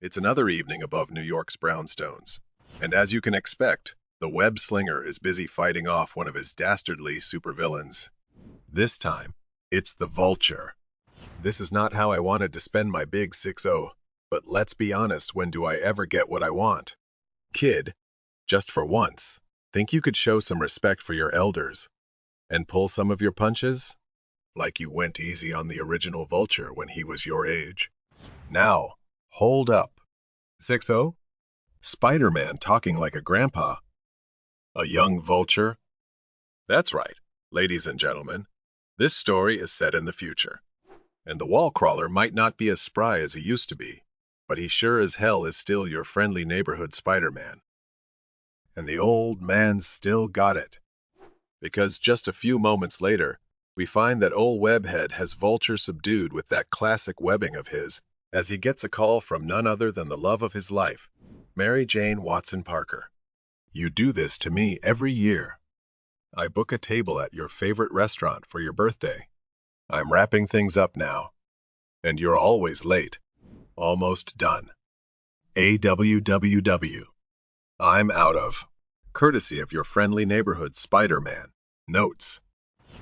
It's another evening above New York's brownstones, and as you can expect, the web slinger is busy fighting off one of his dastardly supervillains. This time, it's the Vulture. This is not how I wanted to spend my big 6-0, but let's be honest, when do I ever get what I want? Kid, just for once, think you could show some respect for your elders and pull some of your punches? Like you went easy on the original Vulture when he was your age. Now, hold up. 6-0? Spider-Man talking like a grandpa. A young Vulture? That's right, ladies and gentlemen. This story is set in the future. And the wall crawler might not be as spry as he used to be, but he sure as hell is still your friendly neighborhood Spider-Man. And the old man still got it. Because just a few moments later, we find that old Webhead has Vulture subdued with that classic webbing of his, as he gets a call from none other than the love of his life, Mary Jane Watson Parker. You do this to me every year. I book a table at your favorite restaurant for your birthday. I'm wrapping things up now. And you're always late. Almost done. AWWW. I'm out of. Courtesy of your friendly neighborhood Spider-Man. Notes.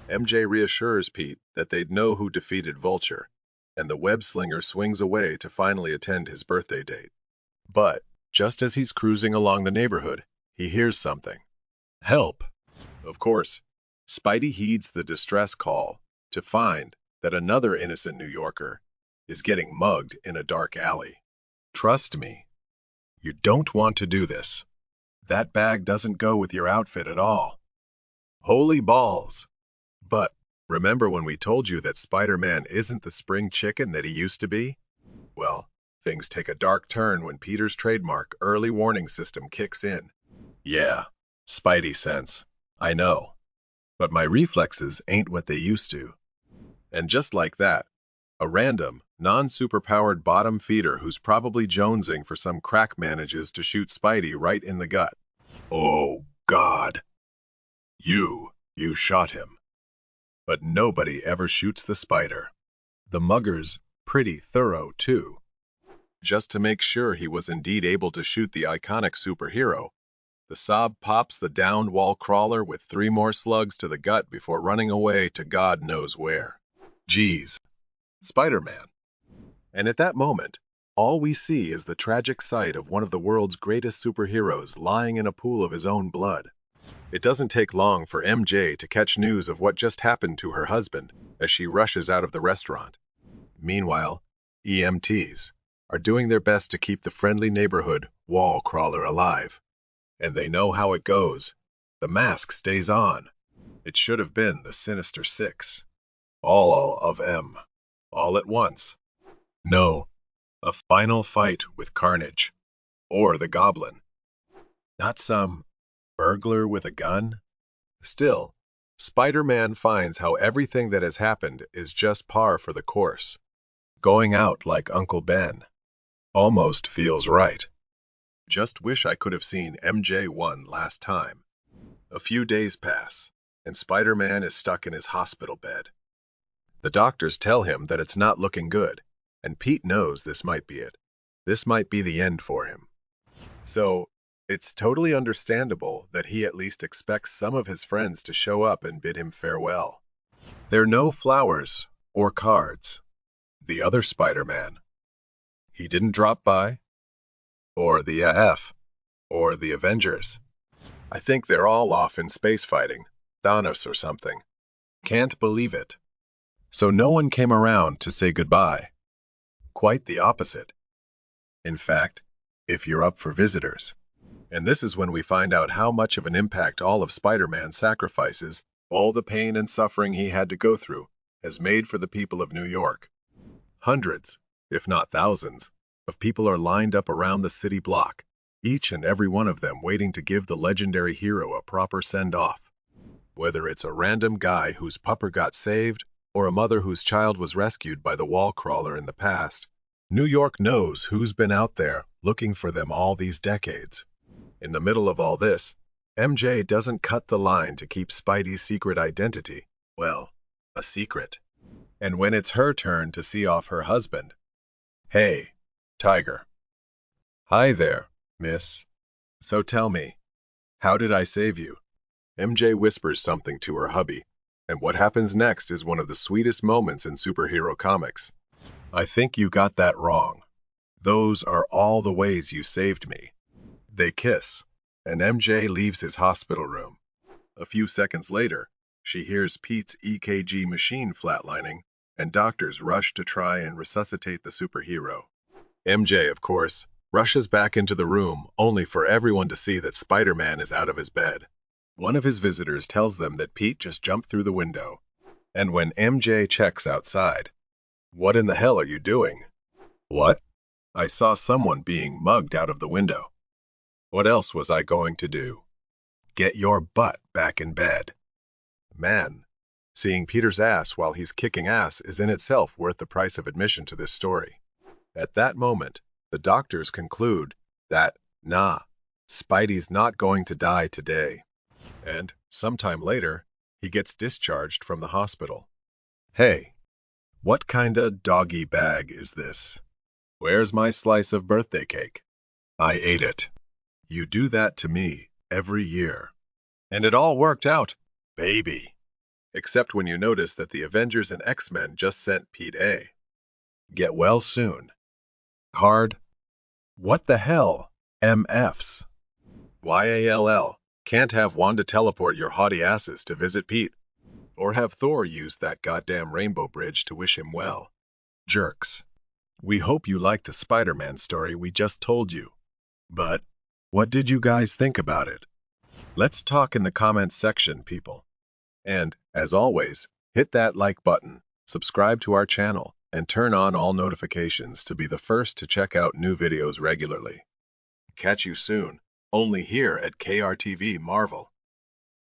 MJ reassures Pete that they'd know who defeated Vulture, and the web slinger swings away to finally attend his birthday date. But, just as he's cruising along the neighborhood, he hears something. Help! Of course, Spidey heeds the distress call to find that another innocent New Yorker is getting mugged in a dark alley. Trust me, you don't want to do this. That bag doesn't go with your outfit at all. Holy balls! But remember when we told you that Spider-Man isn't the spring chicken that he used to be? Well, things take a dark turn when Peter's trademark early warning system kicks in. Yeah, Spidey sense. I know. But my reflexes ain't what they used to. And just like that, a random, non-superpowered bottom feeder who's probably jonesing for some crack manages to shoot Spidey right in the gut. Oh, God. You shot him. But nobody ever shoots the spider. The mugger's pretty thorough, too. Just to make sure he was indeed able to shoot the iconic superhero, the Saab pops the downed wall crawler with 3 more slugs to the gut before running away to God knows where. Geez. Spider-Man. And at that moment, all we see is the tragic sight of one of the world's greatest superheroes lying in a pool of his own blood. It doesn't take long for MJ to catch news of what just happened to her husband as she rushes out of the restaurant. Meanwhile, EMTs are doing their best to keep the friendly neighborhood wall crawler alive. And they know how it goes. The mask stays on. It should have been the Sinister Six. All of them. All at once. No, a final fight with Carnage. Or the Goblin. Not some burglar with a gun? Still, Spider-Man finds how everything that has happened is just par for the course. Going out like Uncle Ben. Almost feels right. Just wish I could have seen MJ won last time. A few days pass, and Spider-Man is stuck in his hospital bed. The doctors tell him that it's not looking good, and Pete knows this might be it. This might be the end for him. So, it's totally understandable that he at least expects some of his friends to show up and bid him farewell. There are no flowers or cards. The other Spider-Man. He didn't drop by. Or the AF. Or the Avengers. I think they're all off in space fighting. Thanos or something. Can't believe it. So no one came around to say goodbye. Quite the opposite. In fact, if you're up for visitors. And this is when we find out how much of an impact all of Spider-Man's sacrifices, all the pain and suffering he had to go through, has made for the people of New York. Hundreds, if not thousands, of people are lined up around the city block, each and every one of them waiting to give the legendary hero a proper send-off. Whether it's a random guy whose pupper got saved, or a mother whose child was rescued by the wall crawler in the past, New York knows who's been out there looking for them all these decades. In the middle of all this, MJ doesn't cut the line to keep Spidey's secret identity, well, a secret. And when it's her turn to see off her husband, hey, Tiger, Hi there, miss. So tell me, how did I save you? MJ whispers something to her hubby, and what happens next is one of the sweetest moments in superhero comics. I think you got that wrong. Those are all the ways you saved me. They kiss, and MJ leaves his hospital room. A few seconds later, she hears Pete's EKG machine flatlining, and doctors rush to try and resuscitate the superhero. MJ, of course, rushes back into the room only for everyone to see that Spider-Man is out of his bed. One of his visitors tells them that Pete just jumped through the window. And when MJ checks outside, "What in the hell are you doing?" "What?" "I saw someone being mugged out of the window." "What else was I going to do?" "Get your butt back in bed." Man, seeing Peter's ass while he's kicking ass is in itself worth the price of admission to this story. At that moment, the doctors conclude that, nah, Spidey's not going to die today. And, sometime later, he gets discharged from the hospital. Hey, what kinda doggy bag is this? Where's my slice of birthday cake? I ate it. You do that to me every year. And it all worked out, baby. Except when you notice that the Avengers and X-Men just sent Pete A. Get well soon. Hard. What the hell? MFs. YALL. Can't have Wanda teleport your haughty asses to visit Pete. Or have Thor use that goddamn rainbow bridge to wish him well. Jerks. We hope you liked the Spider-Man story we just told you. But, what did you guys think about it? Let's talk in the comments section, people. And, as always, hit that like button, subscribe to our channel, and turn on all notifications to be the first to check out new videos regularly. Catch you soon, only here at KRTV Marvel.